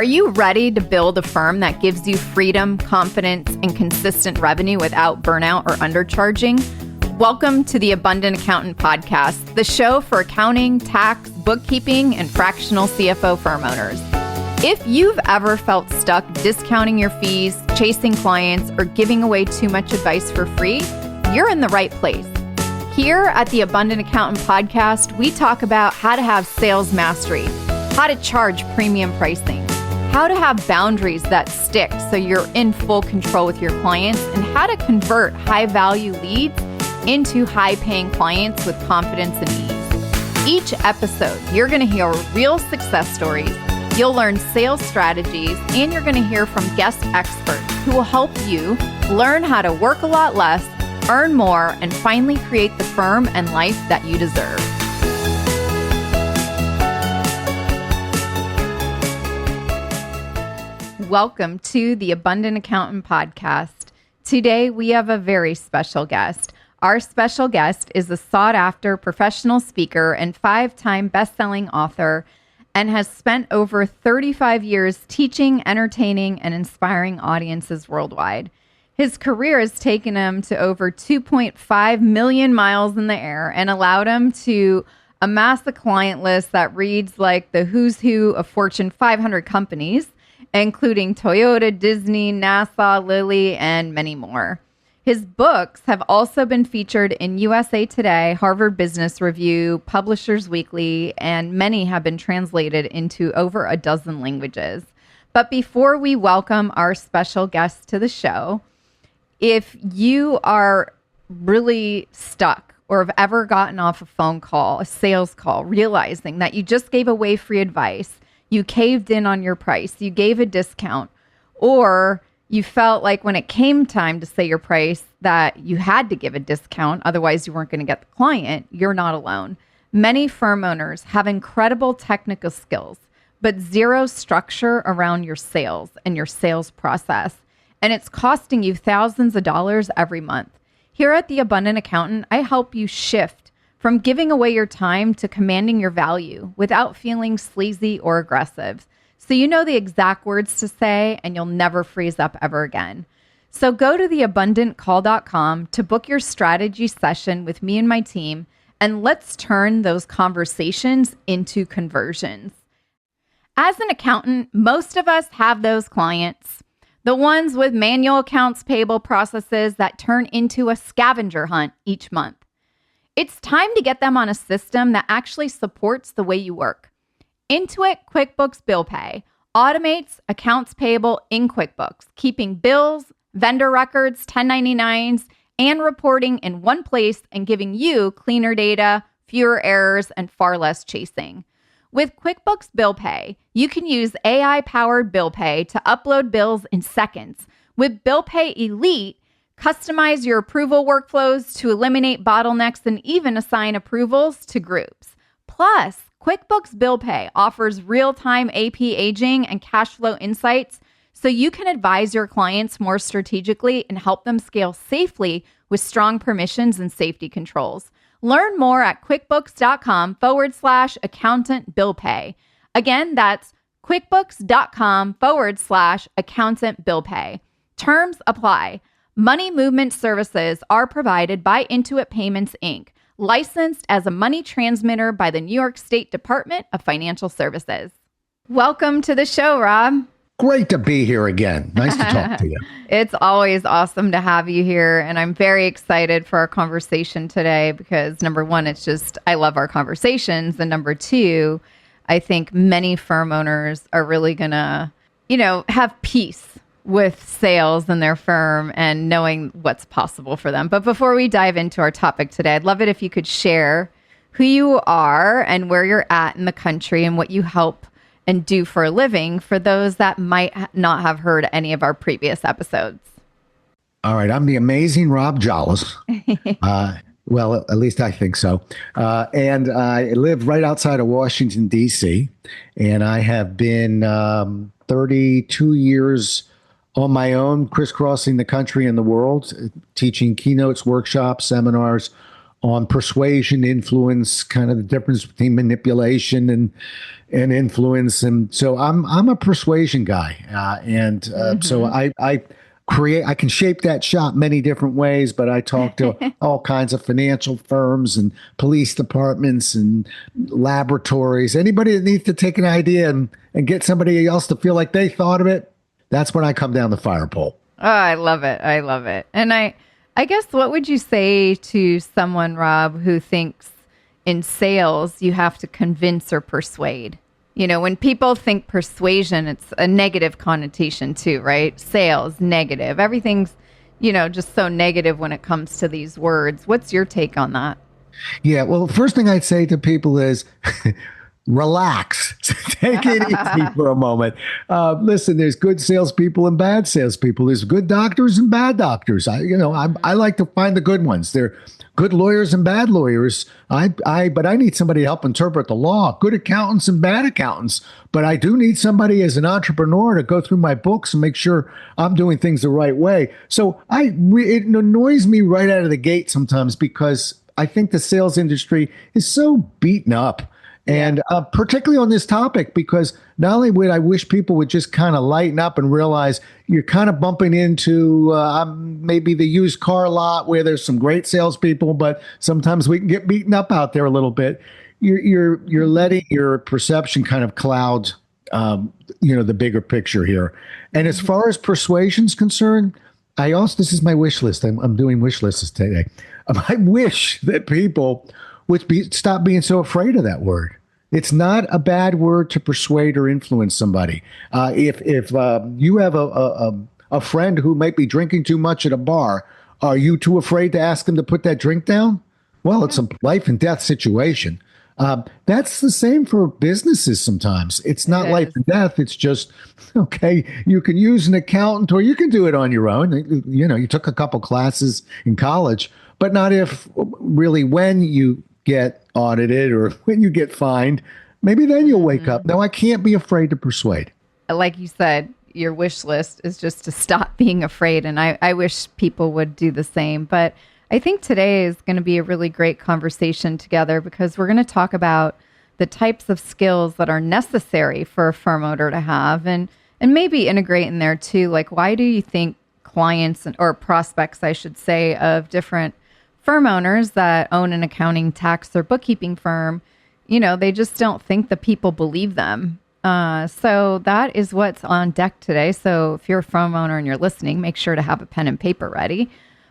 Are you ready to build a firm that gives you freedom, confidence, and consistent revenue without burnout or undercharging? Welcome to the Abundant Accountant Podcast, the show for accounting, tax, bookkeeping, and fractional CFO firm owners. If you've ever felt stuck discounting your fees, chasing clients, or giving away too much advice for free, you're in the right place. Here at the Abundant Accountant Podcast, we talk about how to have sales mastery, how to charge premium pricing, how to have boundaries that stick so you're in full control with your clients, and how to convert high-value leads into high-paying clients with confidence and ease. Each episode, you're going to hear real success stories, you'll learn sales strategies, and you're going to hear from guest experts who will help you learn how to work a lot less, earn more, and finally create the firm and life that you deserve. Welcome to the Abundant Accountant Podcast. Today, we have a very special guest. Our special guest is a sought-after professional speaker and 5-time best-selling author and has spent over 35 years teaching, entertaining, and inspiring audiences worldwide. His career has taken him to over 2.5 million miles in the air and allowed him to amass a client list that reads like the who's who of Fortune 500 companies, including Toyota, Disney, NASA, Lilly, and many more. His books have also been featured in USA Today, Harvard Business Review, Publishers Weekly, and many have been translated into over a dozen languages. But before we welcome our special guest to the show, if you are really stuck or have ever gotten off a phone call, a sales call, realizing that you just gave away free advice, you caved in on your price, you gave a discount, or you felt like when it came time to say your price that you had to give a discount, otherwise you weren't going to get the client, you're not alone. Many firm owners have incredible technical skills, but zero structure around your sales and your sales process. And it's costing you thousands of dollars every month. Here at The Abundant Accountant, I help you shift from giving away your time to commanding your value without feeling sleazy or aggressive. So you know the exact words to say and you'll never freeze up ever again. So go to theabundantcall.com to book your strategy session with me and my team, and let's turn those conversations into conversions. As an accountant, most of us have those clients, the ones with manual accounts payable processes that turn into a scavenger hunt each month. It's time to get them on a system that actually supports the way you work. Intuit QuickBooks Bill Pay automates accounts payable in QuickBooks, keeping bills, vendor records, 1099s, and reporting in one place and giving you cleaner data, fewer errors, and far less chasing. With QuickBooks Bill Pay, you can use AI-powered bill pay to upload bills in seconds. With Bill Pay Elite, customize your approval workflows to eliminate bottlenecks and even assign approvals to groups. Plus, QuickBooks Bill Pay offers real-time AP aging and cash flow insights so you can advise your clients more strategically and help them scale safely with strong permissions and safety controls. Learn more at quickbooks.com/accountant bill pay. Again, that's quickbooks.com/accountant bill pay. Terms apply. Money movement services are provided by Intuit Payments, Inc., licensed as a money transmitter by the New York State Department of Financial Services. Welcome to the show, Rob. Great to be here again. Nice to talk to you. It's always awesome to have you here. And I'm very excited for our conversation today because number one, it's just, I love our conversations. And number two, I think many firm owners are really going to, have peace with sales in their firm and knowing what's possible for them. But before we dive into our topic today, I'd love it if you could share who you are and where you're at in the country and what you help and do for a living for those that might not have heard any of our previous episodes. All right. I'm the amazing Rob Jolles. Well, at least I think so. And I live right outside of Washington, D.C. And I have been 32 years on my own, crisscrossing the country and the world, teaching keynotes, workshops, seminars on persuasion, influence, kind of the difference between manipulation and influence. And so I'm a persuasion guy, so I can shape that shop many different ways, but I talk to all kinds of financial firms and police departments and laboratories. Anybody that needs to take an idea and get somebody else to feel like they thought of it, that's when I come down the fire pole. Oh, I love it. I love it. And I guess what would you say to someone, Rob, who thinks in sales you have to convince or persuade? You know, when people think persuasion, it's a negative connotation too, right? Sales, negative. Everything's, just so negative when it comes to these words. What's your take on that? Yeah, well, the first thing I'd say to people is relax. Take it easy for a moment. Listen, there's good salespeople and bad salespeople. There's good doctors and bad doctors. I like to find the good ones. There are good lawyers and bad lawyers. But I need somebody to help interpret the law. Good accountants and bad accountants. But I do need somebody as an entrepreneur to go through my books and make sure I'm doing things the right way. So it annoys me right out of the gate sometimes because I think the sales industry is so beaten up. And particularly on this topic, because not only would I wish people would just kind of lighten up and realize you're kind of bumping into maybe the used car lot where there's some great salespeople, but sometimes we can get beaten up out there a little bit. You're letting your perception kind of cloud, the bigger picture here. And as far as persuasion's concerned, this is my wish list. I'm doing wish lists today. I wish that people would stop being so afraid of that word. It's not a bad word to persuade or influence somebody. If you have a friend who might be drinking too much at a bar, are you too afraid to ask them to put that drink down? Well, it's a life and death situation. That's the same for businesses sometimes. It's not life and death. It's just, okay, you can use an accountant or you can do it on your own. You took a couple classes in college, but not if really when you get audited or when you get fined, maybe then you'll wake up. No, I can't be afraid to persuade. Like you said, your wish list is just to stop being afraid. And I wish people would do the same. But I think today is going to be a really great conversation together because we're going to talk about the types of skills that are necessary for a firm owner to have and maybe integrate in there too. Like, why do you think clients or prospects, I should say, of different firm owners that own an accounting, tax, or bookkeeping firm, they just don't think the people believe them. So that is what's on deck today. So if you're a firm owner and you're listening, make sure to have a pen and paper ready.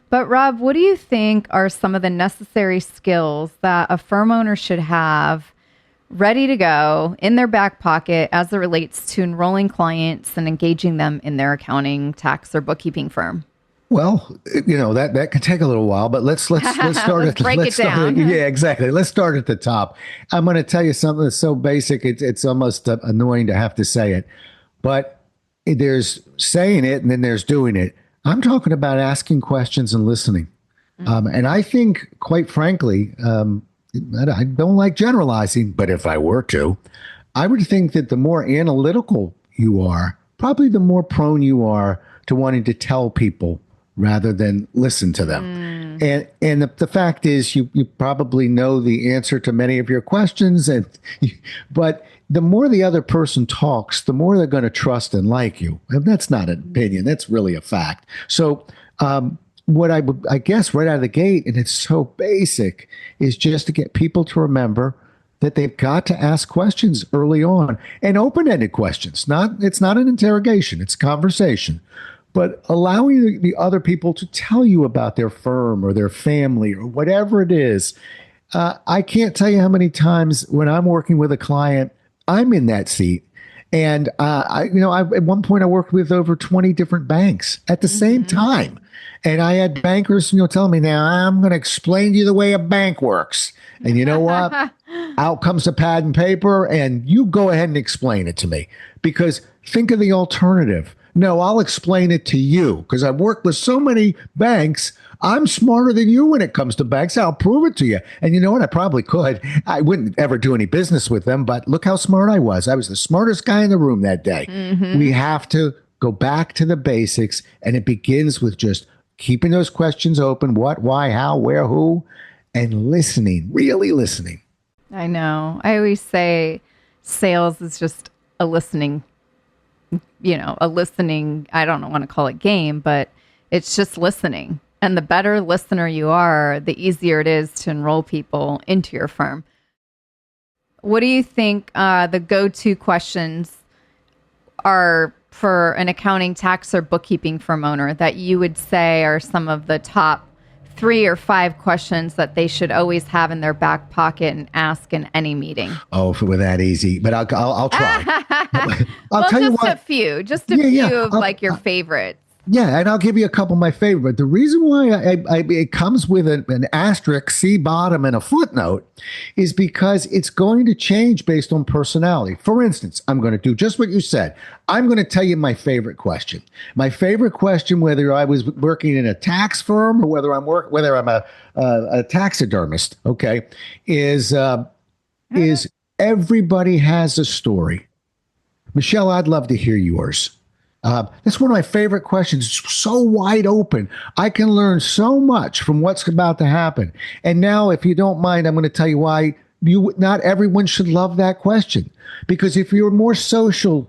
But Rob, what do you think are some of the necessary skills that a firm owner should have ready to go in their back pocket as it relates to enrolling clients and engaging them in their accounting, tax, or bookkeeping firm? Well, that can take a little while, but let's start at break it down. Yeah, exactly. Let's start at the top. I'm going to tell you something that's so basic, it's almost annoying to have to say it, but there's saying it and then there's doing it. I'm talking about asking questions and listening. And I think, quite frankly, I don't like generalizing, but if I were to, I would think that the more analytical you are, probably the more prone you are to wanting to tell people rather than listen to them. And the fact is, you probably know the answer to many of your questions, but the more the other person talks, the more they're going to trust and like you. And that's not an opinion; that's really a fact. So, what I guess right out of the gate, and it's so basic, is just to get people to remember that they've got to ask questions early on, and open-ended questions. It's not an interrogation; it's a conversation. But allowing the other people to tell you about their firm or their family or whatever it is. I can't tell you how many times when I'm working with a client, I'm in that seat. And, at one point I worked with over 20 different banks at the same time. And I had bankers, telling me, now I'm going to explain to you the way a bank works. And you know what? Out comes a pad and paper and you go ahead and explain it to me, because think of the alternative. No, I'll explain it to you because I've worked with so many banks. I'm smarter than you when it comes to banks. I'll prove it to you. And you know what? I probably could. I wouldn't ever do any business with them, but look how smart I was. I was the smartest guy in the room that day. We have to go back to the basics, and it begins with just keeping those questions open. What, why, how, where, who, and listening, really listening. I know. I always say sales is just a listening, a listening, I don't want to call it game, but it's just listening. And the better listener you are, the easier it is to enroll people into your firm. What do you think the go-to questions are for an accounting, tax, or bookkeeping firm owner that you would say are some of the top 3 or 5 questions that they should always have in their back pocket and ask in any meeting? Oh, if it were that easy, but I'll try. I'll tell you what. Just a few of like your favorites. Yeah, and I'll give you a couple of my favorite. But the reason why it comes with an asterisk, C bottom, and a footnote is because it's going to change based on personality. For instance, I'm going to do just what you said. I'm going to tell you my favorite question. My favorite question, whether I was working in a tax firm or whether I'm a taxidermist, okay, is everybody has a story. Michelle, I'd love to hear yours. That's one of my favorite questions. It's so wide open. I can learn so much from what's about to happen. And now, if you don't mind, I'm going to tell you why not everyone should love that question. Because if you're a more social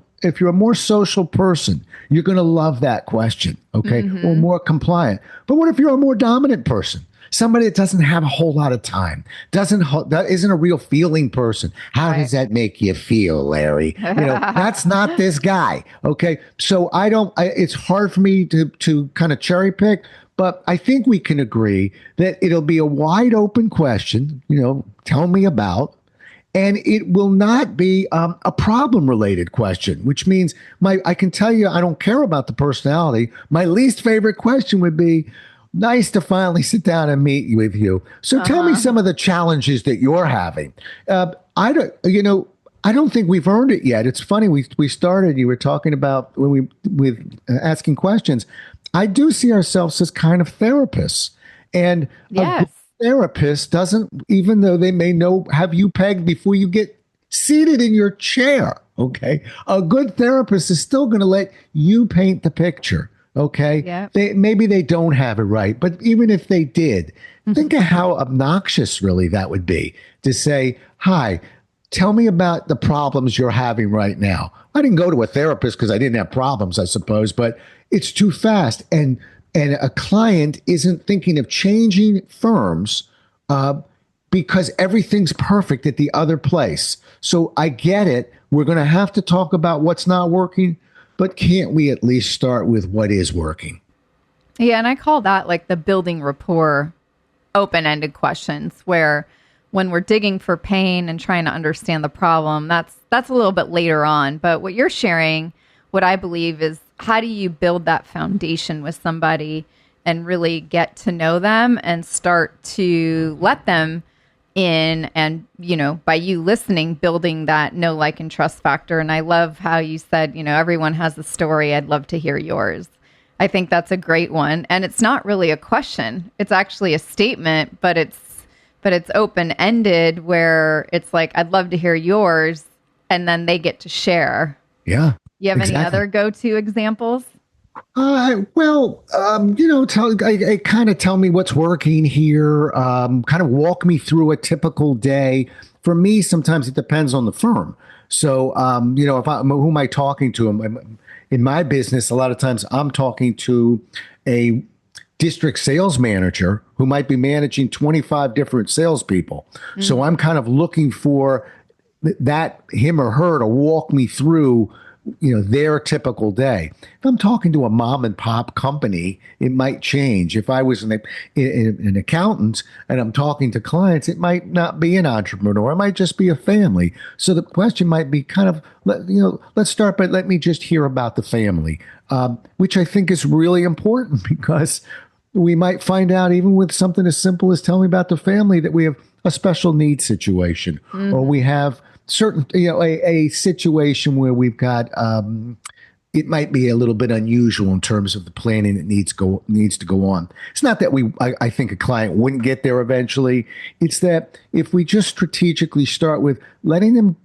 person, you're going to love that question, okay? Mm-hmm. Or more compliant. But what if you're a more dominant person? Somebody that doesn't have a whole lot of time, that isn't a real feeling person. How does that make you feel, Larry? That's not this guy. Okay. So it's hard for me to kind of cherry pick, but I think we can agree that it'll be a wide open question, tell me about, and it will not be a problem related question, which means I can tell you, I don't care about the personality. My least favorite question would be, nice to finally sit down and meet with you. So tell me some of the challenges that you're having. I don't think we've earned it yet. It's funny. We started, you were talking about with asking questions. I do see ourselves as kind of therapists, and a good therapist doesn't, even though they may have you pegged before you get seated in your chair. Okay. A good therapist is still going to let you paint the picture. Okay. Yep. Maybe they don't have it right, but even if they did, think of how obnoxious really that would be to say, hi, tell me about the problems you're having right now. I didn't go to a therapist because I didn't have problems, I suppose, but it's too fast. And a client isn't thinking of changing firms because everything's perfect at the other place. So I get it. We're going to have to talk about what's not working. But can't we at least start with what is working? Yeah, and I call that like the building rapport, open-ended questions, where when we're digging for pain and trying to understand the problem, that's a little bit later on. But what you're sharing, what I believe is, how do you build that foundation with somebody and really get to know them and start to let them in, and by you listening, building that know, like, and trust factor. And I love how you said, everyone has a story. I'd love to hear yours. I think that's a great one. And it's not really a question. It's actually a statement, but it's open-ended, where it's like, I'd love to hear yours. And then they get to share. Yeah. You have any other go-to examples? Kind of tell me what's working here. Kind of walk me through a typical day. For me, sometimes it depends on the firm. So, who am I talking to? In my business, a lot of times I'm talking to a district sales manager who might be managing 25 different salespeople. Mm-hmm. So I'm kind of looking for him or her to walk me through their typical day. If I'm talking to a mom and pop company, it might change. If I was an accountant and I'm talking to clients, it might not be an entrepreneur. It might just be a family. So the question might be kind of, let's start by let me just hear about the family, which I think is really important, because we might find out, even with something as simple as tell me about the family, that we have a special needs situation, or we have certain, a situation where we've got, it might be a little bit unusual in terms of the planning that needs to go on. It's not that I think a client wouldn't get there eventually. It's that if we just strategically start with letting them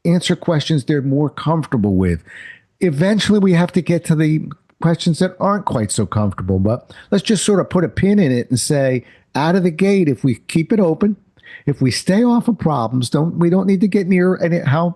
answer questions they're more comfortable with, eventually we have to get to the questions that aren't quite so comfortable. But let's just sort of put a pin in it and say, out of the gate, if we keep it open, if we stay off of problems, we don't need to get near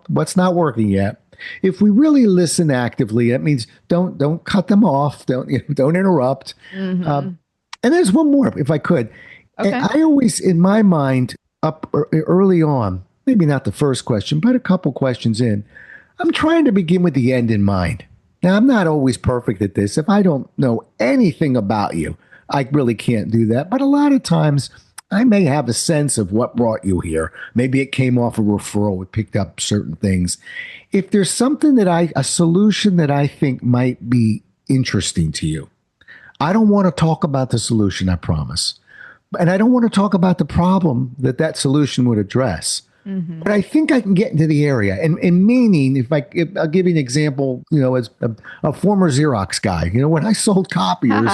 what's not working yet. If we really listen actively, that means don't cut them off, don't interrupt. And there's one more, if I could. Okay. And I always, in my mind, up early on, maybe not the first question, but a couple questions in, I'm trying to begin with the end in mind. Now, I'm not always perfect at this. If I don't know anything about you, I really can't do that. But a lot of times, I may have a sense of what brought you here. Maybe it came off a referral. We picked up certain things. If there's something a solution that I think might be interesting to you, I don't want to talk about the solution, I promise. And I don't want to talk about the problem that solution would address. But I think I can get into the area. And meaning, if I'll give you an example, as a former Xerox guy, when I sold copiers,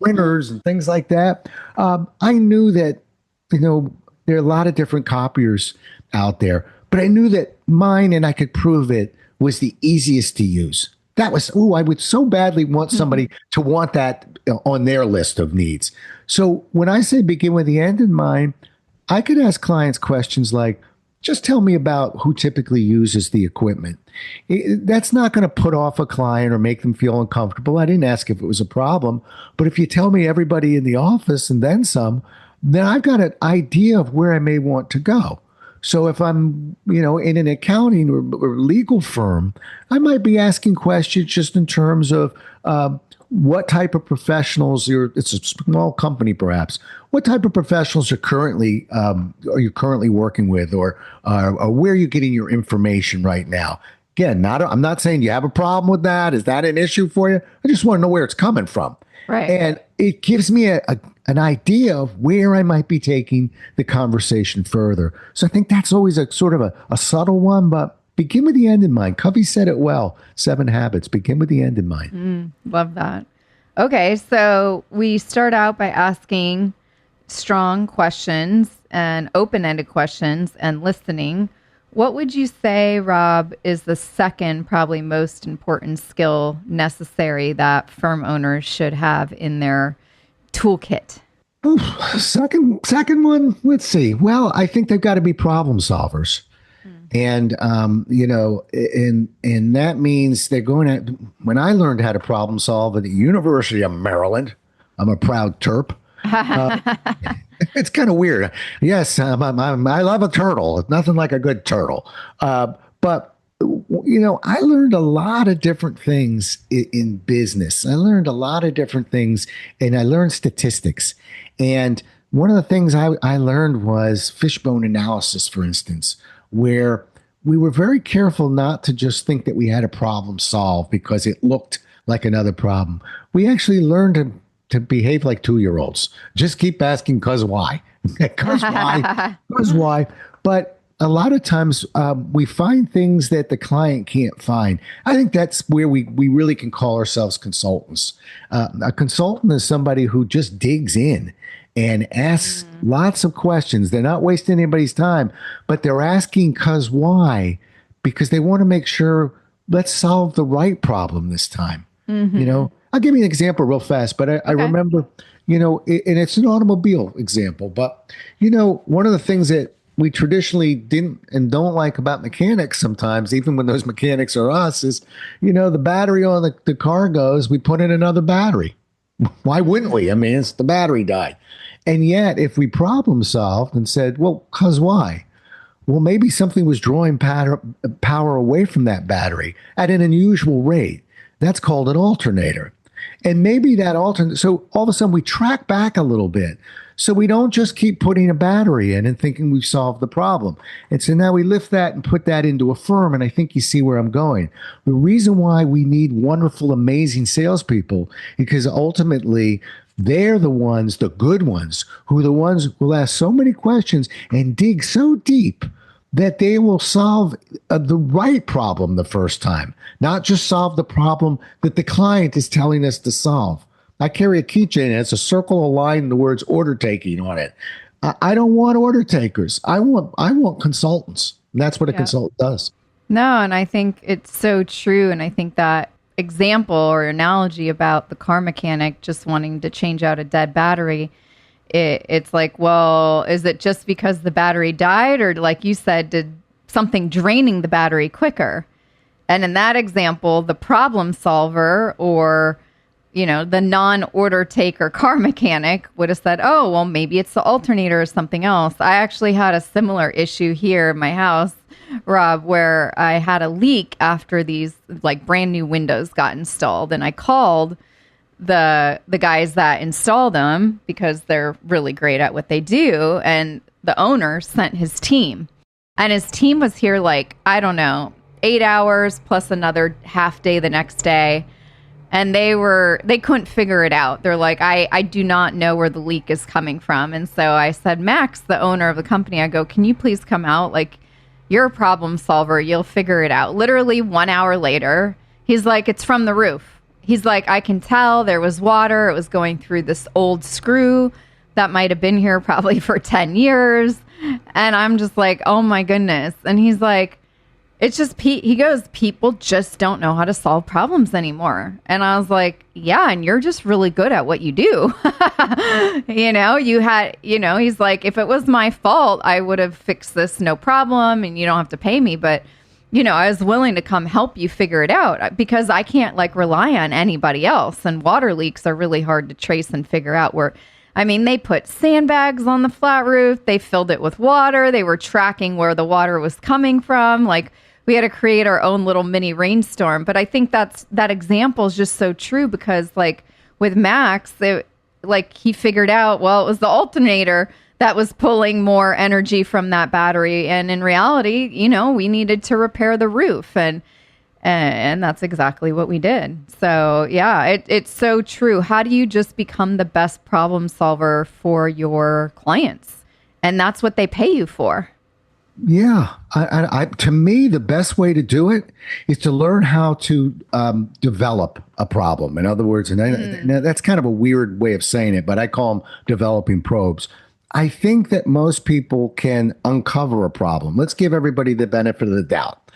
printers, and things like that, I knew that, there are a lot of different copiers out there, but I knew that mine, and I could prove it, was the easiest to use. That was, I would so badly want somebody to want that on their list of needs. So when I say begin with the end in mind, I could ask clients questions like, just tell me about who typically uses the equipment. That's not going to put off a client or make them feel uncomfortable. I didn't ask if it was a problem, but if you tell me everybody in the office and then some, then I've got an idea of where I may want to go. So if I'm, in an accounting or legal firm, I might be asking questions just in terms of what type of professionals it's a small company perhaps. What type of professionals are you currently working with, or where are you getting your information right now? Again, I'm not saying you have a problem with that. Is that an issue for you? I just want to know where it's coming from. Right. And it gives me an idea of where I might be taking the conversation further. So I think that's always a sort of a subtle one, but begin with the end in mind. Covey said it well, 7 Habits. Begin with the end in mind. Love that. Okay, so we start out by asking strong questions and open-ended questions and listening. What would you say, Rob, is the second probably most important skill necessary that firm owners should have in their toolkit? Second one, let's see. Well, I think they've got to be problem solvers. And, and that means they're going to, when I learned how to problem solve at the University of Maryland, I'm a proud Terp. It's kind of weird. Yes, I love a turtle. It's nothing like a good turtle. But I learned a lot of different things in business. I learned a lot of different things, and I learned statistics. And one of the things I learned was fishbone analysis, for instance, where we were very careful not to just think that we had a problem solved because it looked like another problem. We actually learned to behave like 2-year-olds. Just keep asking, cause why? Cause why? Cause why? But a lot of times we find things that the client can't find. I think that's where we really can call ourselves consultants. A consultant is somebody who just digs in and asks lots of questions. They're not wasting anybody's time, but they're asking cause why, because they want to make sure, let's solve the right problem this time. I'll give you an example real fast, but I remember, and it's an automobile example, but, one of the things that we traditionally didn't and don't like about mechanics sometimes, even when those mechanics are us, is, the battery on the car goes, we put in another battery. Why wouldn't we? I mean, it's the battery died. And yet, if we problem solved and said, well, cause why? Well, maybe something was drawing power away from that battery at an unusual rate. That's called an alternator. And maybe that alternator, so all of a sudden we track back a little bit. So we don't just keep putting a battery in and thinking we've solved the problem. And so now we lift that and put that into a firm. And I think you see where I'm going. The reason why we need wonderful, amazing salespeople, because ultimately they're the ones, the good ones, who are the ones who will ask so many questions and dig so deep that they will solve the right problem the first time, not just solve the problem that the client is telling us to solve. I carry a keychain and it's a circle, a line, and the words order taking on it. I don't want order takers. I want consultants. And that's what a consultant does. No, and I think it's so true. And I think that example or analogy about the car mechanic just wanting to change out a dead battery, it's like, well, is it just because the battery died, or like you said, did something draining the battery quicker? And in that example, the problem solver, or the non-order taker car mechanic, would have said, oh, well, maybe it's the alternator or something else. I actually had a similar issue here in my house, Rob, where I had a leak after these like brand new windows got installed, and I called the guys that install them because they're really great at what they do, and the owner sent his team, and his team was here like, I don't know, 8 hours plus another half day the next day, and they couldn't figure it out. They're like, I do not know where the leak is coming from. And so I said, Max, the owner of the company, I go, can you please come out? Like, you're a problem solver, you'll figure it out. Literally 1 hour later, he's like, it's from the roof. He's like, I can tell there was water. It was going through this old screw that might have been here probably for 10 years. And I'm just like, oh my goodness. And he's like, it's just, he goes, people just don't know how to solve problems anymore. And I was like, yeah, and you're just really good at what you do. He's like, if it was my fault, I would have fixed this, no problem. And you don't have to pay me. But I was willing to come help you figure it out because I can't like rely on anybody else. And water leaks are really hard to trace and figure out they put sandbags on the flat roof. They filled it with water. They were tracking where the water was coming from. Like, we had to create our own little mini rainstorm. But I think that example is just so true because like with Max, he figured out, well, it was the alternator that was pulling more energy from that battery. And in reality, we needed to repair the roof. And that's exactly what we did. So yeah, it's so true. How do you just become the best problem solver for your clients? And that's what they pay you for. Yeah. To me, the best way to do it is to learn how to develop a problem. In other words, and that's kind of a weird way of saying it, but I call them developing probes. I think that most people can uncover a problem. Let's give everybody the benefit of the doubt.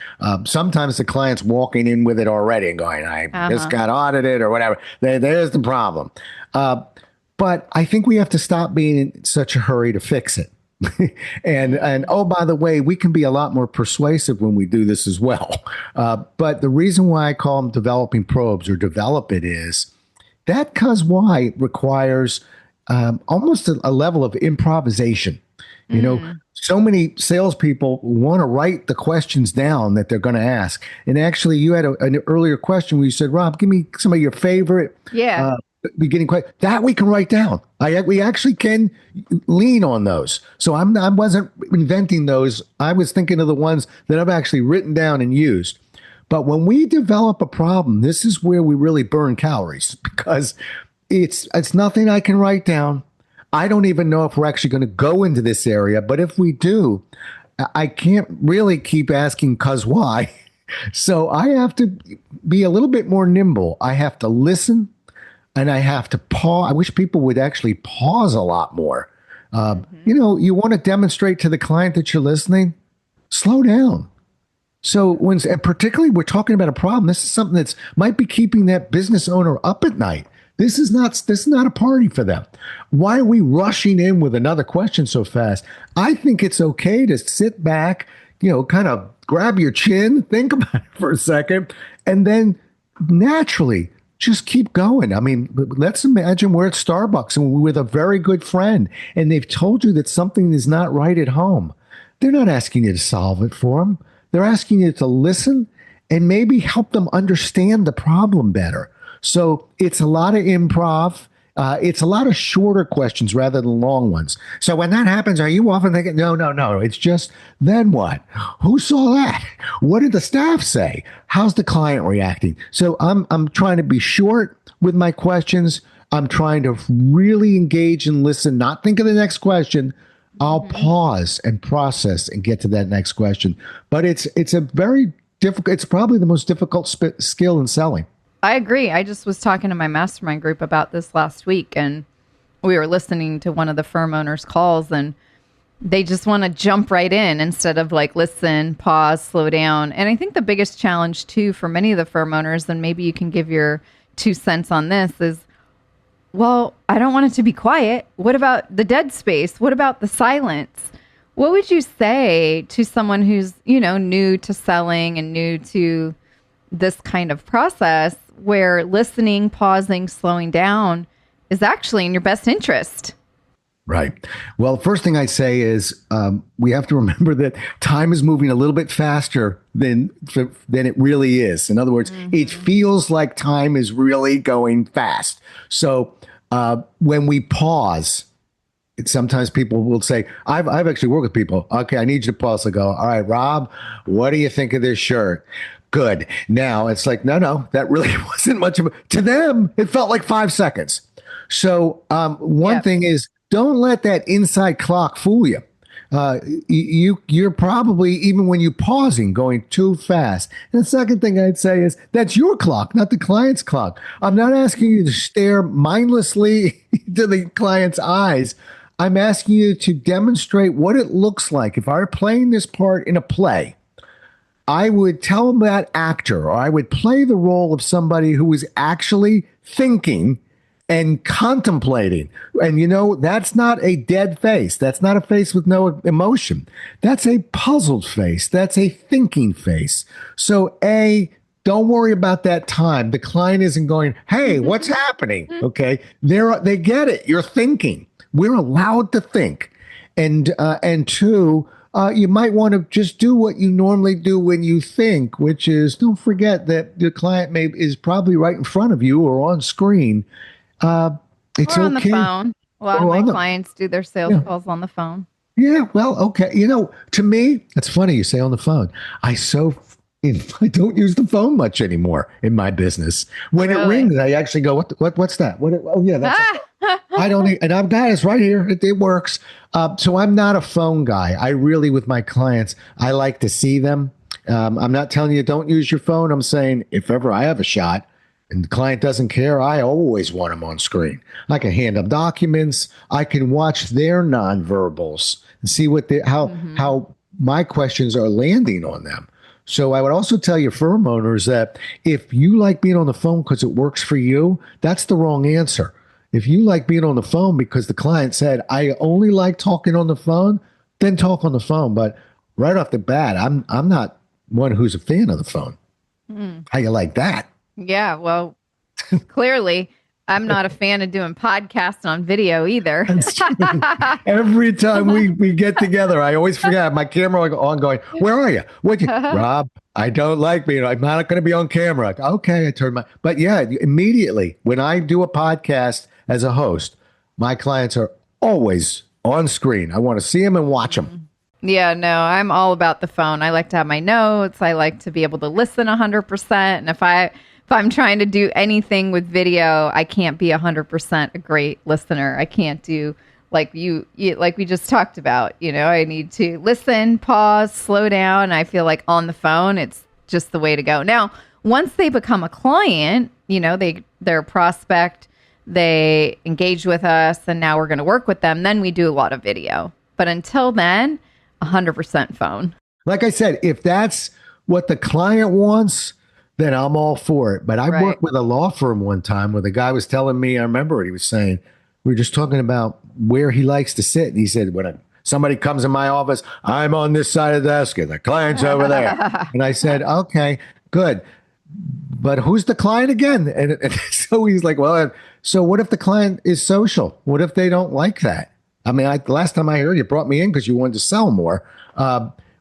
Sometimes the client's walking in with it already and going, I just got audited or whatever. There's the problem. But I think we have to stop being in such a hurry to fix it. and oh, by the way, we can be a lot more persuasive when we do this as well. But the reason why I call them developing probes or develop it is that cause why requires almost a level of improvisation. So many salespeople want to write the questions down that they're going to ask. And actually, you had an earlier question where you said, Rob, give me some of your favorite beginning questions. That we can write down. We actually can lean on those. So I wasn't inventing those. I was thinking of the ones that I've actually written down and used. But when we develop a problem, this is where we really burn calories because it's nothing I can write down. I don't even know if we're actually going to go into this area, but if we do, I can't really keep asking cause why. So I have to be a little bit more nimble. I have to listen and I have to pause. I wish people would actually pause a lot more. You want to demonstrate to the client that you're listening, slow down. So and particularly we're talking about a problem. This is something that's might be keeping that business owner up at night. This is not a party for them. Why are we rushing in with another question so fast? I think it's okay to sit back, kind of grab your chin, think about it for a second, and then naturally just keep going. I mean, let's imagine we're at Starbucks and we're with a very good friend and they've told you that something is not right at home. They're not asking you to solve it for them. They're asking you to listen and maybe help them understand the problem better. So it's a lot of improv. It's a lot of shorter questions rather than long ones. So when that happens, are you often thinking, no, it's just, then what? Who saw that? What did the staff say? How's the client reacting? So I'm trying to be short with my questions. I'm trying to really engage and listen, not think of the next question. I'll pause and process and get to that next question. But it's a very difficult, it's probably the most difficult skill in selling. I agree. I just was talking to my mastermind group about this last week, and we were listening to one of the firm owners' calls, and they just want to jump right in instead of like listen, pause, slow down. And I think the biggest challenge too for many of the firm owners, and maybe you can give your 2 cents on this, is, well, I don't want it to be quiet. What about the dead space? What about the silence? What would you say to someone who's, new to selling and new to this kind of process where listening, pausing, slowing down is actually in your best interest? Right. Well, first thing I say is we have to remember that time is moving a little bit faster than it really is. In other words, it feels like time is really going fast. So when we pause, sometimes people will say, I've actually worked with people. Okay, I need you to pause. I go, all right, Rob, what do you think of this shirt? Good. Now it's like, no, that really wasn't much of to them. It felt like 5 seconds. So one thing is, don't let that inside clock fool you. You're probably, even when you're pausing, going too fast. And the second thing I'd say is that's your clock, not the client's clock. I'm not asking you to stare mindlessly into the client's eyes. I'm asking you to demonstrate what it looks like. If I were playing this part in a play, I would tell that actor, or I would play the role of somebody who is actually thinking and contemplating. And that's not a dead face. That's not a face with no emotion. That's a puzzled face. That's a thinking face. So don't worry about that time. The client isn't going, hey, what's happening? Okay. They get it. You're thinking. We're allowed to think. And two, you might want to just do what you normally do when you think, which is don't forget that the client is probably right in front of you or on screen. It's or on okay. The phone. A lot of my clients do their sales calls on the phone. Yeah, well, okay. To me, it's funny you say on the phone. I don't use the phone much anymore in my business. When it rings, I actually go, what's that? Oh yeah, that's. I don't. And I've got it right here. It works. So I'm not a phone guy. I really, with my clients, I like to see them. I'm not telling you don't use your phone. I'm saying if ever I have a shot, and the client doesn't care, I always want them on screen. I can hand them documents. I can watch their nonverbals and see how my questions are landing on them. So I would also tell your firm owners that if you like being on the phone because it works for you, that's the wrong answer. If you like being on the phone because the client said, I only like talking on the phone, then talk on the phone. But right off the bat, I'm not one who's a fan of the phone. How you like that? Yeah, well, clearly, I'm not a fan of doing podcasts on video either. Every time we get together, I always forget my camera on going, where are you? Rob, I don't like being, I'm not going to be on camera. Okay, I turned but yeah, immediately when I do a podcast as a host, my clients are always on screen. I want to see them and watch them. Yeah, no, I'm all about the phone. I like to have my notes. I like to be able to listen 100%. And if I'm trying to do anything with video, I can't be 100% a great listener. I can't do like like we just talked about. I need to listen, pause, slow down. I feel like on the phone, it's just the way to go. Now, once they become a client, they're a prospect, they engage with us, and now we're going to work with them. Then we do a lot of video. But until then, 100% phone. Like I said, if that's what the client wants, then I'm all for it. But I worked with a law firm one time where the guy was telling me, I remember what he was saying. We were just talking about where he likes to sit. And he said, when somebody comes in my office, I'm on this side of the desk and the client's over there. And I said, okay, good. But who's the client again? And so he's like, well, so what if the client is social? What if they don't like that? I mean, the last time I heard you brought me in because you wanted to sell more.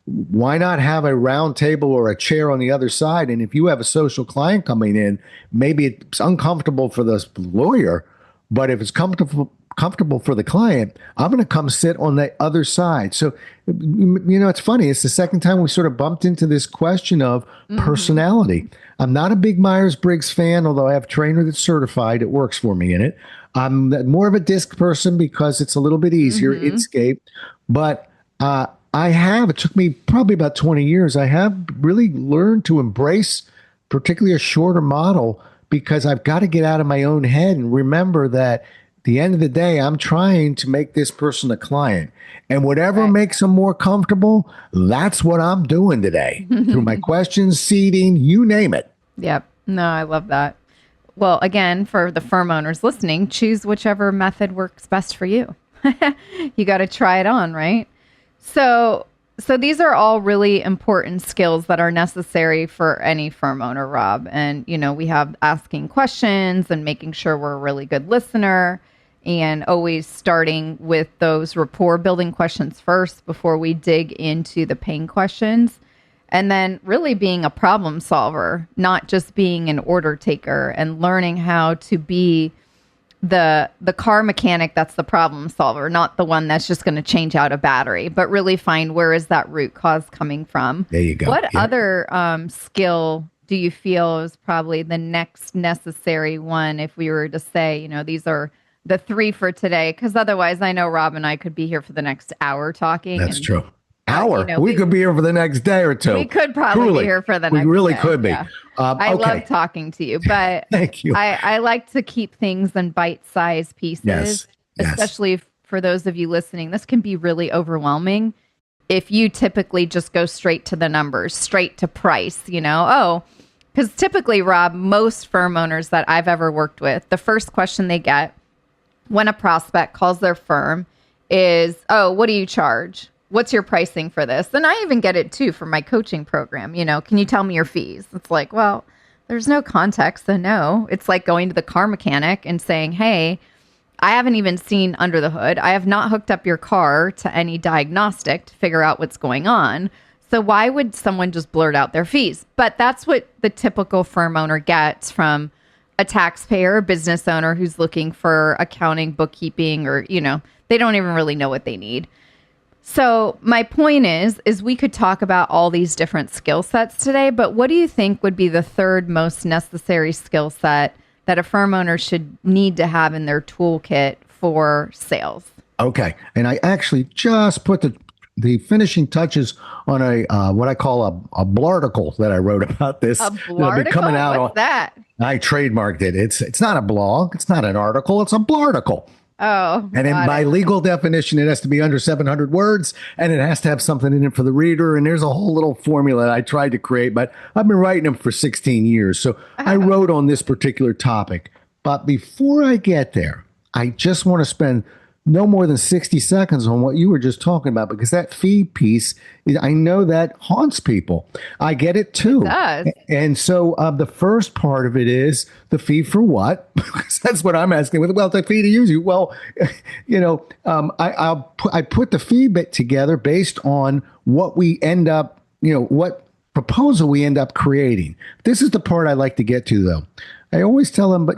Why not have a round table or a chair on the other side? And if you have a social client coming in, maybe it's uncomfortable for the lawyer, but if it's comfortable for the client, I'm going to come sit on the other side. So, it's funny. It's the second time we sort of bumped into this question of personality. I'm not a big Myers-Briggs fan, although I have a trainer that's certified. It works for me in it. I'm more of a DISC person because it's a little bit easier. Inkscape. But it took me probably about 20 years. I have really learned to embrace particularly a shorter model because I've got to get out of my own head and remember that the end of the day, I'm trying to make this person a client. And whatever makes them more comfortable, that's what I'm doing today. Through my questions, seating, you name it. Yep. No, I love that. Well, again, for the firm owners listening, choose whichever method works best for you. You got to try it on, right? So these are all really important skills that are necessary for any firm owner, Rob. And, we have asking questions and making sure we're a really good listener, and always starting with those rapport building questions first before we dig into the pain questions. And then really being a problem solver, not just being an order taker, and learning how to be the car mechanic that's the problem solver, not the one that's just going to change out a battery, but really find where is that root cause coming from. There you go. What other skill do you feel is probably the next necessary one if we were to say, these are the 3 for today? Because otherwise, I know Rob and I could be here for the next hour talking. That's true. Hour. We could be here for the next day or two. We could probably be here for the next day. We really could be. Yeah. I love talking to you, but thank you. I like to keep things in bite-sized pieces, yes. Especially for those of you listening. This can be really overwhelming if you typically just go straight to the numbers, straight to price, because typically, Rob, most firm owners that I've ever worked with, the first question they get when a prospect calls their firm is, oh, what do you charge? What's your pricing for this? And I even get it too for my coaching program. Can you tell me your fees? It's like, well, there's no context. So no, it's like going to the car mechanic and saying, hey, I haven't even seen under the hood. I have not hooked up your car to any diagnostic to figure out what's going on. So why would someone just blurt out their fees? But that's what the typical firm owner gets from a taxpayer, business owner who's looking for accounting, bookkeeping, or, they don't even really know what they need. So my point is we could talk about all these different skill sets today, but what do you think would be the third most necessary skill set that a firm owner should need to have in their toolkit for sales? Okay. And I actually just put the finishing touches on a what I call a blarticle that I wrote about this. A blarticle? Coming out What's that? I trademarked it. It's not a blog. It's not an article. It's a blarticle. Oh, and by legal definition, it has to be under 700 words, and it has to have something in it for the reader. And there's a whole little formula I tried to create, but I've been writing them for 16 years. So I wrote on this particular topic. But before I get there, I just want to spend no more than 60 seconds on what you were just talking about, because that fee piece, I know that haunts people. I get it too. It does. And so the first part of it is the fee for what? Because that's what I'm asking. Well, the fee to use you. Well, I put the fee bit together based on what we end up, what proposal we end up creating. This is the part I like to get to, though. I always tell them, but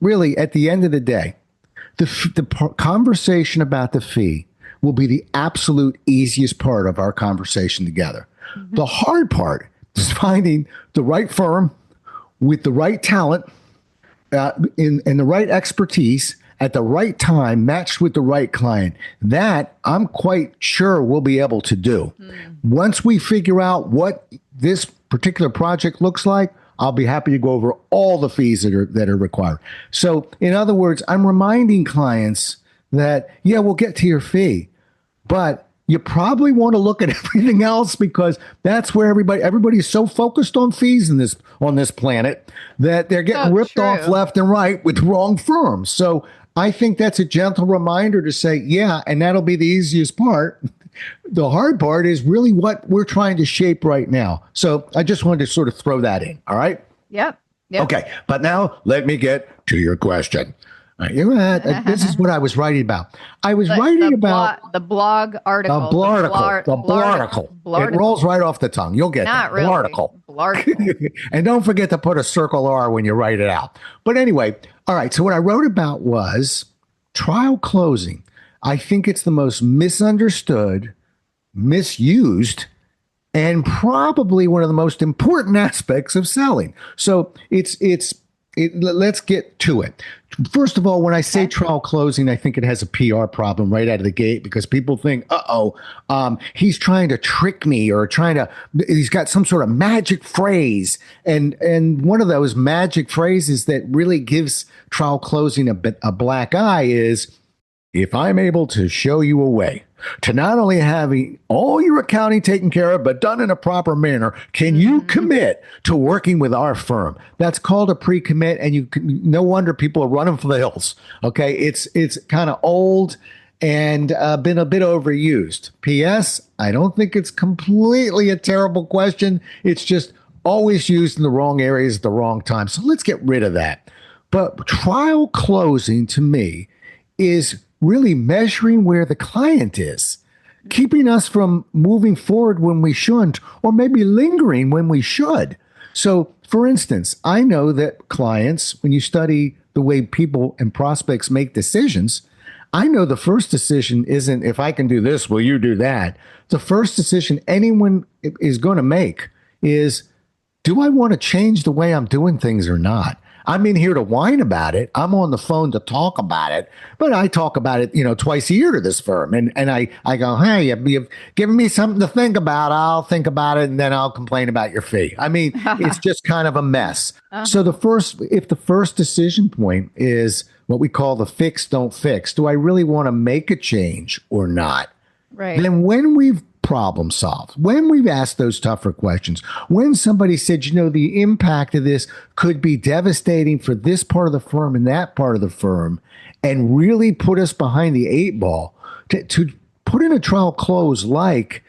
really, at the end of the day, the conversation about the fee will be the absolute easiest part of our conversation together. Mm-hmm. The hard part is finding the right firm with the right talent in the right expertise at the right time, matched with the right client. That I'm quite sure we'll be able to do. Mm. Once we figure out what this particular project looks like, I'll be happy to go over all the fees that are required. So, in other words, I'm reminding clients that, yeah, we'll get to your fee, but you probably want to look at everything else, because that's where everybody's so focused on fees on this planet that they're getting ripped off left and right with wrong firms. So I think that's a gentle reminder to say, yeah, and that'll be the easiest part. The hard part is really what we're trying to shape right now. So I just wanted to sort of throw that in. All right. Yep. Okay. But now let me get to your question. This is what I was writing about. I was writing about the blog article. The blarticle. It rolls right off the tongue. You'll get Not that. Really. Blarticle. And don't forget to put a circle R when you write it out. But anyway, all right. So what I wrote about was trial closing. I think it's the most misunderstood, misused, and probably one of the most important aspects of selling. So it's let's get to it. First of all, when I say Okay. trial closing, I think it has a PR problem right out of the gate because people think, he's trying to trick me or he's got some sort of magic phrase. And one of those magic phrases that really gives trial closing a black eye is, if I'm able to show you a way to not only having all your accounting taken care of, but done in a proper manner, can you commit to working with our firm? That's called a pre-commit, and no wonder people are running for the hills. Okay, it's kind of old and been a bit overused. P.S. I don't think it's completely a terrible question. It's just always used in the wrong areas at the wrong time. So let's get rid of that. But trial closing to me is really measuring where the client is, keeping us from moving forward when we shouldn't, or maybe lingering when we should. So, for instance, I know that clients, when you study the way people and prospects make decisions, I know the first decision isn't, if I can do this, will you do that? The first decision anyone is going to make is, do I want to change the way I'm doing things or not? I'm in here to whine about it. I'm on the phone to talk about it, but I talk about it, twice a year to this firm. And I go, hey, you've given me something to think about. I'll think about it and then I'll complain about your fee. I mean, it's just kind of a mess. So if the first decision point is what we call the fix, don't fix, do I really want to make a change or not? Right. Then when we've problem solved, when we've asked those tougher questions, when somebody said, the impact of this could be devastating for this part of the firm and that part of the firm, and really put us behind the eight ball to put in a trial close, like,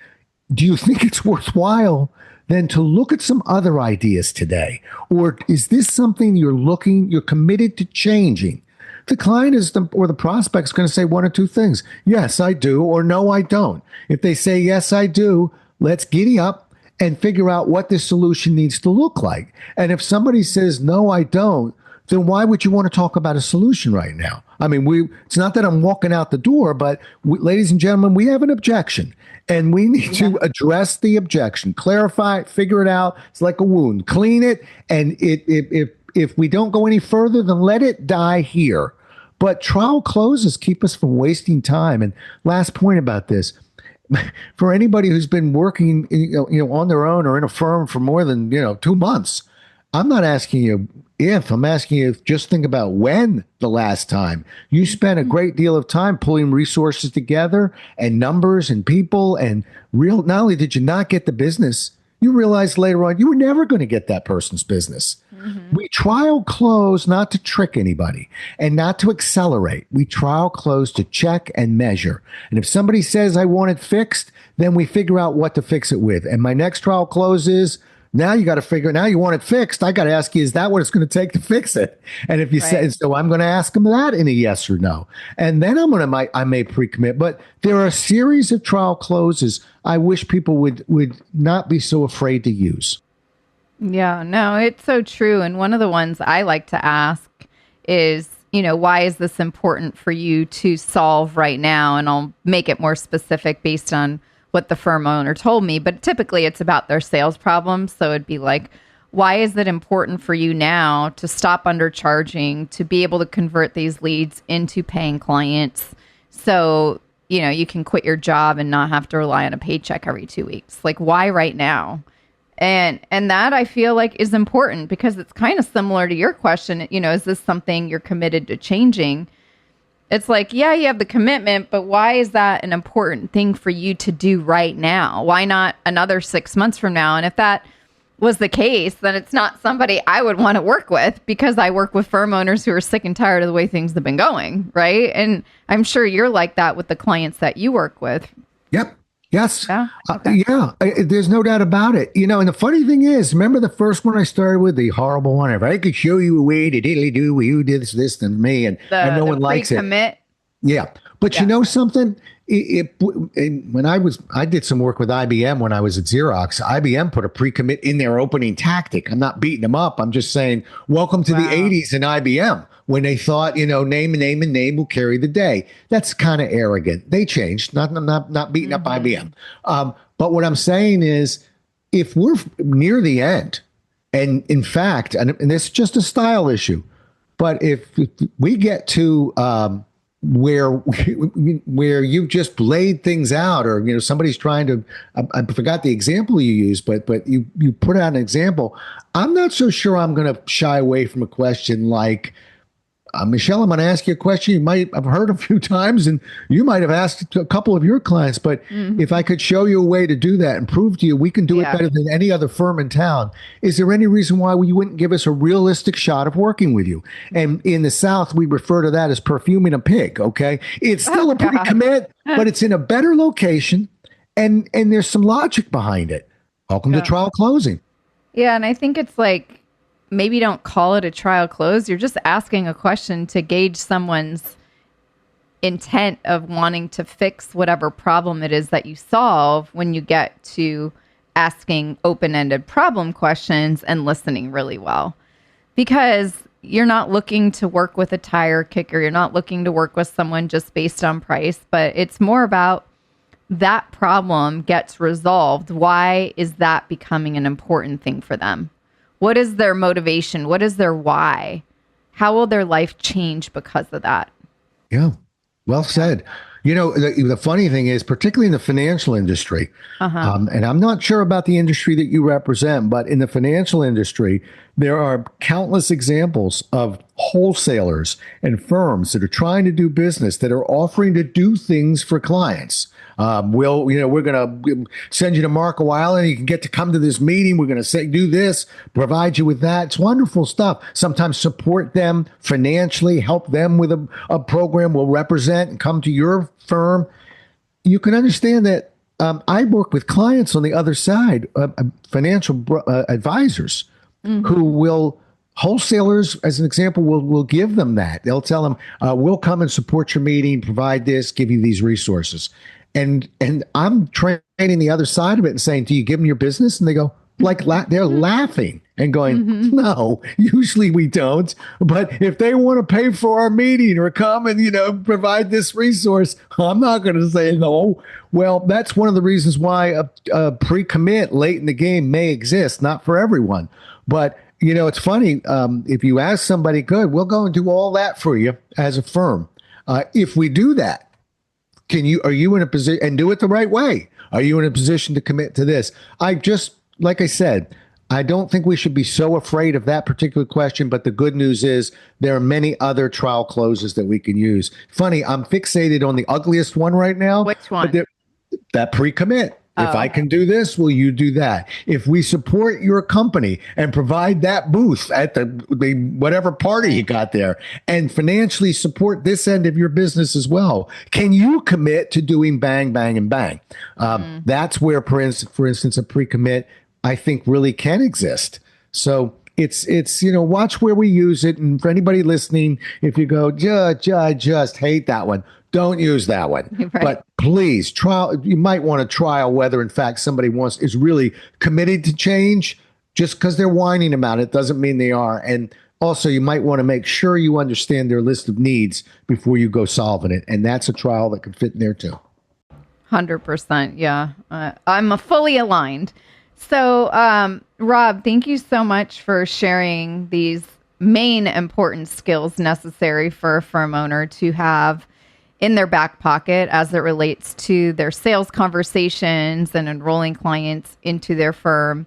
do you think it's worthwhile then to look at some other ideas today? Or is this something you're committed to changing? The client or the prospect is going to say one or two things. Yes, I do, or no, I don't. If they say, yes, I do, let's giddy up and figure out what this solution needs to look like. And if somebody says, no, I don't, then why would you want to talk about a solution right now? I mean, it's not that I'm walking out the door, but ladies and gentlemen, we have an objection. And we need to address the objection, clarify it, figure it out. It's like a wound. Clean it. And if we don't go any further, then let it die here. But trial closes keep us from wasting time. And last point about this, for anybody who's been working on their own or in a firm for more than 2 months, I'm not asking you if, I'm asking you, just think about when the last time you spent a great deal of time pulling resources together and numbers and people and not only did you not get the business, you realized later on you were never going to get that person's business. We trial close not to trick anybody and not to accelerate. We trial close to check and measure. And if somebody says I want it fixed, then we figure out what to fix it with. And my next trial close is, now you got to figure, now you want it fixed. I got to ask you, is that what it's going to take to fix it? And if you say, so I'm going to ask them that in a yes or no. And then I may pre-commit, but there are a series of trial closes I wish people would not be so afraid to use. Yeah, no, it's so true. And one of the ones I like to ask is, why is this important for you to solve right now? And I'll make it more specific based on what the firm owner told me, but typically it's about their sales problems. So it'd be like, why is it important for you now to stop undercharging, to be able to convert these leads into paying clients so, you can quit your job and not have to rely on a paycheck every 2 weeks? Like, why right now? And that I feel like is important because it's kind of similar to your question, is this something you're committed to changing? It's like, yeah, you have the commitment, but why is that an important thing for you to do right now? Why not another 6 months from now? And if that was the case, then it's not somebody I would want to work with because I work with firm owners who are sick and tired of the way things have been going, right? And I'm sure you're like that with the clients that you work with. Yep. Yes. Yeah. Okay. There's no doubt about it. And the funny thing is, remember the first one I started with, the horrible one? If I could show you a way to diddly do, well, you did this than me, and no one likes it. Yeah. But you know something? When I did some work with IBM when I was at Xerox, IBM put a pre-commit in their opening tactic. I'm not beating them up. I'm just saying, welcome to the 80s in IBM, when they thought, name will carry the day. That's kind of arrogant. They changed, not beating up IBM. But what I'm saying is, if we're near the end And in fact, and this is just a style issue, but if we get to where where you've just laid things out, or somebody's trying to, I forgot the example you used, but you put out an example. I'm not so sure I'm going to shy away from a question like, Michelle, I'm going to ask you a question you might have heard a few times, and you might have asked a couple of your clients. But if I could show you a way to do that and prove to you we can do it better than any other firm in town, is there any reason why you wouldn't give us a realistic shot of working with you? And in the South, we refer to that as perfuming a pig. Okay, it's still a pre-commit, but it's in a better location, and there's some logic behind it. Welcome to trial closing. Yeah, and I think it's like, maybe don't call it a trial close. You're just asking a question to gauge someone's intent of wanting to fix whatever problem it is that you solve when you get to asking open-ended problem questions and listening really well. Because you're not looking to work with a tire kicker. You're not looking to work with someone just based on price, but it's more about that problem gets resolved. Why is that becoming an important thing for them? What is their motivation? What is their why? How will their life change because of that? Yeah, well said. The funny thing is, particularly in the financial industry, and I'm not sure about the industry that you represent, but in the financial industry, there are countless examples of wholesalers and firms that are trying to do business that are offering to do things for clients. We're going to send you to Marco Island. You can get to come to this meeting. We're going to say, do this, provide you with that. It's wonderful stuff. Sometimes support them financially, help them with a program we'll represent and come to your firm. You can understand that I work with clients on the other side, financial advisors who will, wholesalers, as an example, will give them that. They'll tell them, we'll come and support your meeting, provide this, give you these resources. And I'm training the other side of it and saying, do you give them your business? And they go, they're laughing and going, no, usually we don't. But if they want to pay for our meeting or come and, provide this resource, I'm not going to say no. Well, that's one of the reasons why a pre-commit late in the game may exist, not for everyone. But, it's funny. If you ask somebody, good, we'll go and do all that for you as a firm. If we do that, are you in a position, and do it the right way? Are you in a position to commit to this? Like I said, I don't think we should be so afraid of that particular question, but the good news is there are many other trial closes that we can use. Funny, I'm fixated on the ugliest one right now. Which one? That pre-commit. If I can do this, will you do that? If we support your company and provide that booth at the whatever party you got there and financially support this end of your business as well, can you commit to doing bang, bang, and bang? That's where, for instance, a pre-commit, I think, really can exist. So it's watch where we use it. And for anybody listening, if you go, I just hate that one, don't use that one. Right. But please you might want to trial whether in fact somebody is really committed to change. Just because they're whining about it doesn't mean they are. And also you might want to make sure you understand their list of needs before you go solving it. And that's a trial that could fit in there too. 100%. Yeah. I'm fully aligned. So, Rob, thank you so much for sharing these main important skills necessary for a firm owner to have in their back pocket as it relates to their sales conversations and enrolling clients into their firm.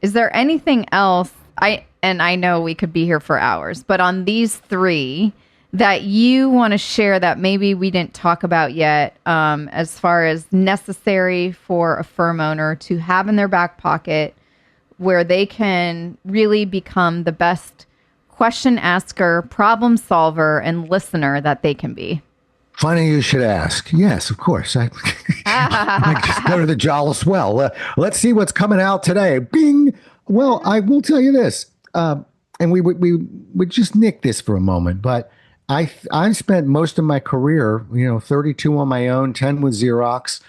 Is there anything else? I know we could be here for hours, but on these three that you want to share that maybe we didn't talk about yet, as far as necessary for a firm owner to have in their back pocket where they can really become the best question asker, problem solver, and listener that they can be? Funny you should ask. Yes, of course. I just go to the Jolles well. Let's see what's coming out today. Bing. Well, I will tell you this, and we just nick this for a moment, but I spent most of my career, 32 on my own, 10 with Xerox,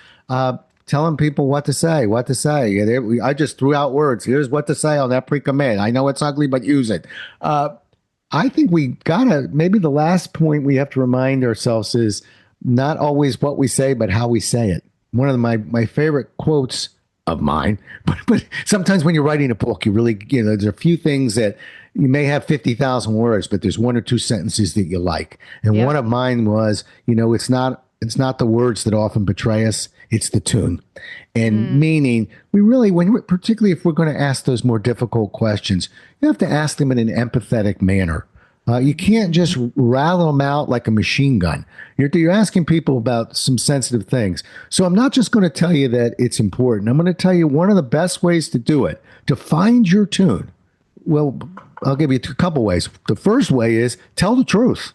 telling people what to say. I just threw out words. Here's what to say on that pre-commit. I know it's ugly, but use it. I think maybe the last point we have to remind ourselves is not always what we say, but how we say it. One of my favorite quotes of mine. But sometimes when you're writing a book, you really, there's a few things that you may have 50,000 words, but there's one or two sentences that you like. And Yep. one of mine was, it's not the words that often betray us, it's the tune. And meaning particularly if we're going to ask those more difficult questions, you have to ask them in an empathetic manner. You can't just rattle them out like a machine gun. You're asking people about some sensitive things. So I'm not just going to tell you that it's important. I'm going to tell you one of the best ways to do it, to find your tune. Well, I'll give you a couple ways. The first way is tell the truth.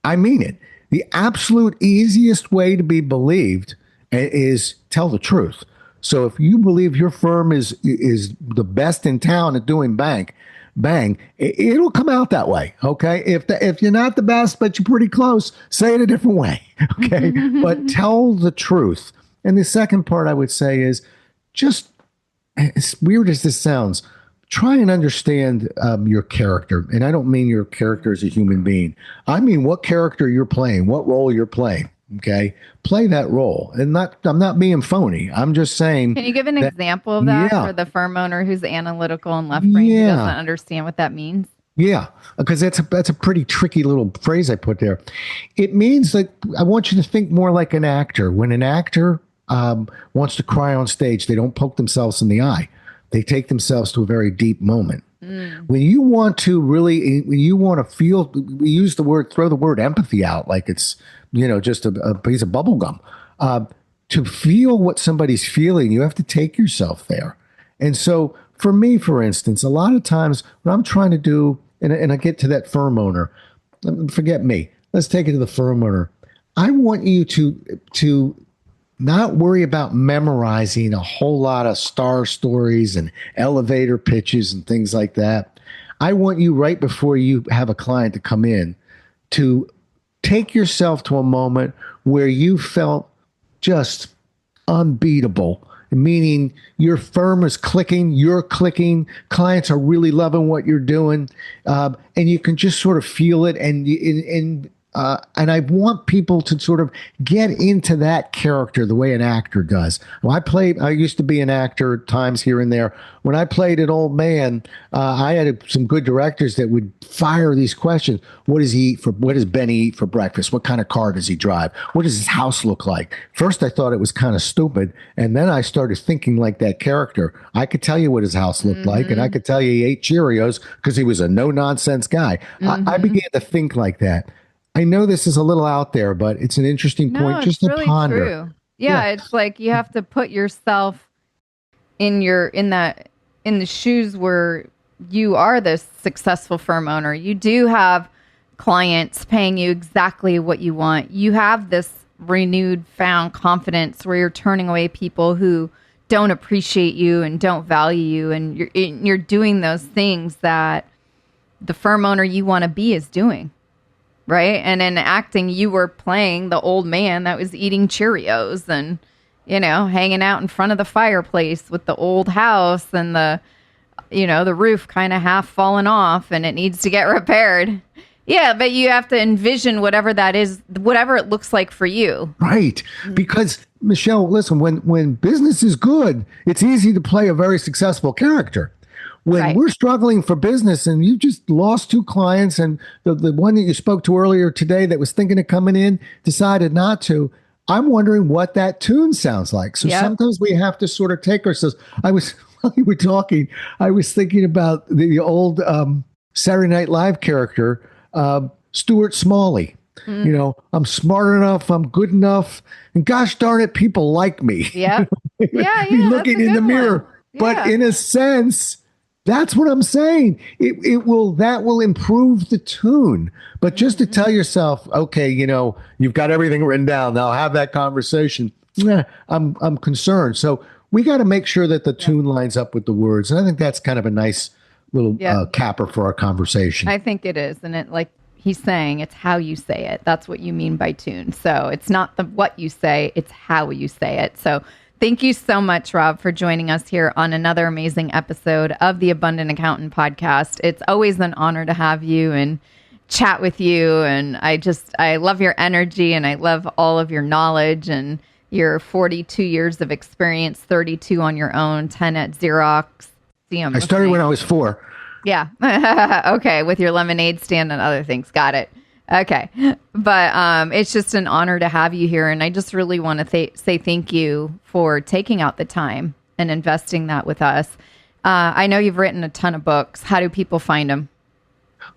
I mean it. The absolute easiest way to be believed is tell the truth. So if you believe your firm is the best in town at doing bang, it'll come out that way. Okay. If you're not the best, but you're pretty close, say it a different way. Okay. But tell the truth. And the second part I would say is just, as weird as this sounds, try and understand your character. And I don't mean your character as a human being. I mean what character you're playing, what role you're playing. Okay. Play that role. And I'm not being phony. I'm just saying. Can you give an example of that for the firm owner who's analytical and left brain who doesn't understand what that means? Yeah, because that's a pretty tricky little phrase I put there. It means that I want you to think more like an actor. When an actor wants to cry on stage, they don't poke themselves in the eye. They take themselves to a very deep moment. When you want to feel, we use throw the word empathy out like it's, just a piece of bubble gum. To feel what somebody's feeling, you have to take yourself there. And so for me, for instance, a lot of times what I'm trying to do, and I get to that firm owner, forget me, let's take it to the firm owner. I want you to not worry about memorizing a whole lot of star stories and elevator pitches and things like that. I want you, right before you have a client to come in, to take yourself to a moment where you felt just unbeatable, meaning your firm is clicking, you're clicking, clients are really loving what you're doing, and you can just sort of feel it. And I want people to sort of get into that character the way an actor does. I used to be an actor at times here and there. When I played an old man, I had some good directors that would fire these questions. What does Benny eat for breakfast? What kind of car does he drive? What does his house look like? First, I thought it was kind of stupid. And then I started thinking like that character. I could tell you what his house looked like. And I could tell you he ate Cheerios because he was a no-nonsense guy. I began to think like that. I know this is a little out there, but it's an interesting point just to really ponder. True. Yeah, it's like you have to put yourself in the shoes where you are this successful firm owner. You do have clients paying you exactly what you want. You have this renewed found confidence where you're turning away people who don't appreciate you and don't value you, and you're doing those things that the firm owner you want to be is doing. Right. And in acting, you were playing the old man that was eating Cheerios and, hanging out in front of the fireplace with the old house and the roof kind of half fallen off and it needs to get repaired. Yeah. But you have to envision whatever that is, whatever it looks like for you. Right. Because, Michelle, listen, when business is good, it's easy to play a very successful character. When we're struggling for business and you just lost 2 clients and the one that you spoke to earlier today that was thinking of coming in decided not to, I'm wondering what that tune sounds like. So sometimes we have to sort of take ourselves. While you were talking, I was thinking about the old Saturday Night Live character, Stuart Smalley. I'm smart enough, I'm good enough, and gosh darn it, people like me. Yeah. Looking in the mirror. But in a sense, that's what I'm saying. That will improve the tune. But just to tell yourself, okay, you've got everything written down. Now have that conversation. I'm concerned. So we got to make sure that the tune lines up with the words. And I think that's kind of a nice little capper for our conversation. I think it is. And like he's saying, it's how you say it. That's what you mean by tune. So it's not what you say, it's how you say it. So thank you so much, Rob, for joining us here on another amazing episode of the Abundant Accountant Podcast. It's always an honor to have you and chat with you. And I love your energy and I love all of your knowledge. And, your 42 years of experience, 32 on your own, 10 at Xerox. I started when I was 4. Yeah. Okay. With your lemonade stand and other things. Got it. Okay. But it's just an honor to have you here. And I just really want to say thank you for taking out the time and investing that with us. I know you've written a ton of books. How do people find them?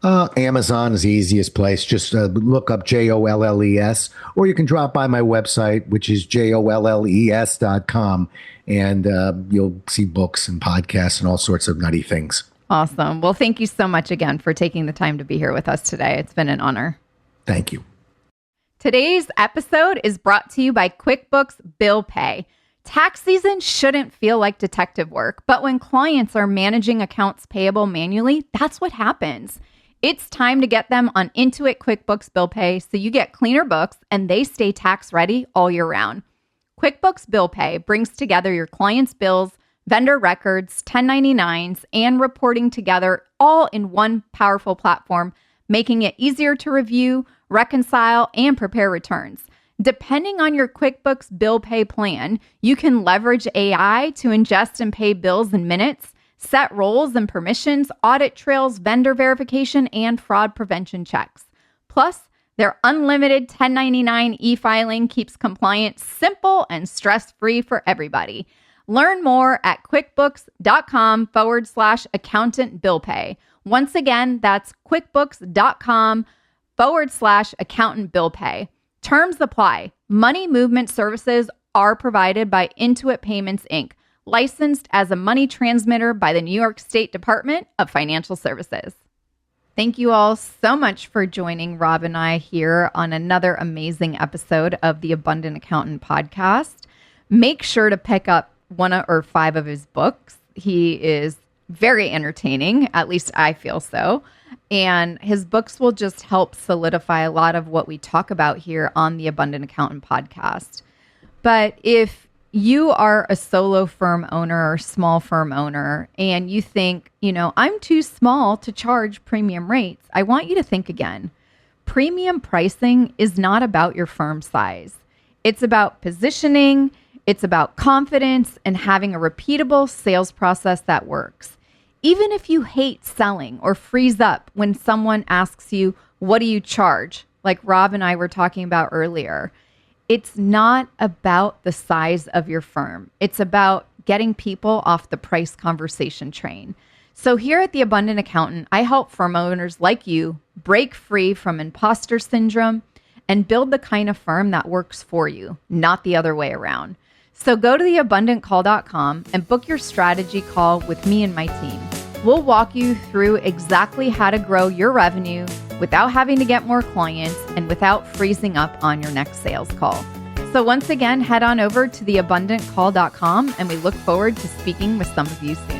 Amazon is the easiest place. Just look up JOLLES, or you can drop by my website, which is JOLLES.com, and you'll see books and podcasts and all sorts of nutty things. Awesome. Well, thank you so much again for taking the time to be here with us today. It's been an honor. Thank you. Today's episode is brought to you by QuickBooks Bill Pay. Tax season shouldn't feel like detective work, but when clients are managing accounts payable manually, that's what happens. It's time to get them on Intuit QuickBooks Bill Pay so you get cleaner books and they stay tax ready all year round. QuickBooks Bill Pay brings together your clients' bills, vendor records, 1099s, and reporting together all in one powerful platform, making it easier to review, reconcile, and prepare returns. Depending on your QuickBooks Bill Pay plan, you can leverage AI to ingest and pay bills in minutes, set roles and permissions, audit trails, vendor verification, and fraud prevention checks. Plus, their unlimited 1099 e-filing keeps compliance simple and stress-free for everybody. Learn more at quickbooks.com/accountant bill pay. Once again, that's quickbooks.com/accountant bill pay. Terms apply. Money movement services are provided by Intuit Payments, Inc., licensed as a money transmitter by the New York State Department of Financial Services. Thank you all so much for joining Rob and I here on another amazing episode of the Abundant Accountant podcast. Make sure to pick up 1 or 5 of his books. He is very entertaining, at least I feel so. And his books will just help solidify a lot of what we talk about here on the Abundant Accountant podcast. But if you are a solo firm owner or small firm owner and you think, I'm too small to charge premium rates, I want you to think again. Premium pricing is not about your firm size. It's about positioning, it's about confidence, and having a repeatable sales process that works. Even if you hate selling or freeze up when someone asks you, what do you charge? Like Rob and I were talking about earlier. It's not about the size of your firm. It's about getting people off the price conversation train. So here at the Abundant Accountant, I help firm owners like you break free from imposter syndrome and build the kind of firm that works for you, not the other way around. So go to theabundantcall.com and book your strategy call with me and my team. We'll walk you through exactly how to grow your revenue without having to get more clients and without freezing up on your next sales call. So once again, head on over to theabundantcall.com and we look forward to speaking with some of you soon.